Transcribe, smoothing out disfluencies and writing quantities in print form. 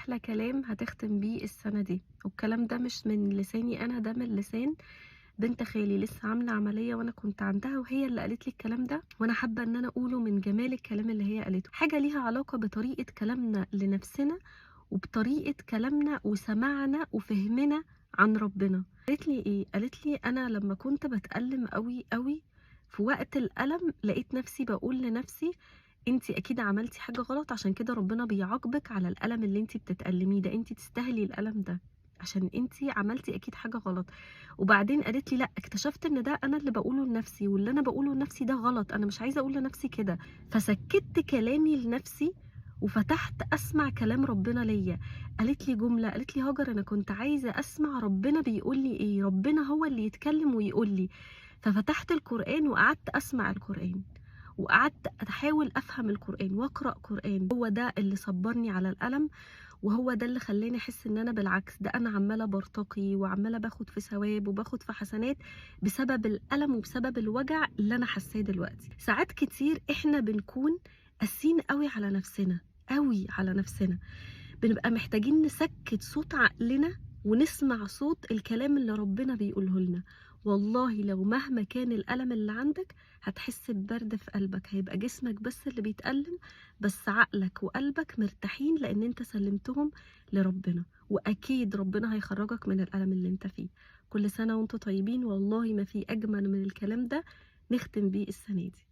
احلى كلام هتختم بيه السنة دي، والكلام ده مش من لساني انا، ده من لسان بنت خالي لسه عاملة عملية وانا كنت عندها، وهي اللي قالت لي الكلام ده، وانا حابة ان انا اقوله من جمال الكلام اللي هي قالته. حاجة ليها علاقة بطريقة كلامنا لنفسنا، وبطريقة كلامنا وسماعنا وفهمنا عن ربنا. قالت لي ايه؟ قالت لي انا لما كنت بتألم قوي قوي في وقت الألم، لقيت نفسي بقول لنفسي انتي اكيد عملتي حاجة غلط، عشان كده ربنا بيعاقبك على الألم اللي انتي بتتألميه ده، انتي تستاهلي الألم ده عشان انتي عملتي اكيد حاجة غلط. وبعدين قالت لي لا، اكتشفت ان ده انا اللي بقوله لنفسي، واللي انا بقوله لنفسي ده غلط، انا مش عايزة اقول لنفسي كده. فسكت كلامي لنفسي وفتحت اسمع كلام ربنا ليا. قالت لي جملة، قالت لي هاجر انا كنت عايزة اسمع ربنا بيقول لي ايه، ربنا هو اللي يتكلم ويقول لي. ففتحت القرآن وقعدت اسمع القرآن، وقعدت احاول افهم القرآن واقرأ قرآن. هو ده اللي صبرني على الألم، وهو ده اللي خلاني احس ان انا بالعكس، ده انا عماله برتقي وعماله باخد في ثواب وباخد في حسنات بسبب الالم وبسبب الوجع اللي انا حاساه دلوقتي. ساعات كتير احنا بنكون قاسيين قوي على نفسنا، قوي على نفسنا، بنبقى محتاجين نسكت صوت عقلنا ونسمع صوت الكلام اللي ربنا بيقوله لنا. والله لو مهما كان الألم اللي عندك هتحس ببرد في قلبك، هيبقى جسمك بس اللي بيتألم، بس عقلك وقلبك مرتاحين لأن انت سلمتهم لربنا، وأكيد ربنا هيخرجك من الألم اللي انت فيه. كل سنة وانتوا طيبين، والله ما في أجمل من الكلام ده نختم بيه السنة دي.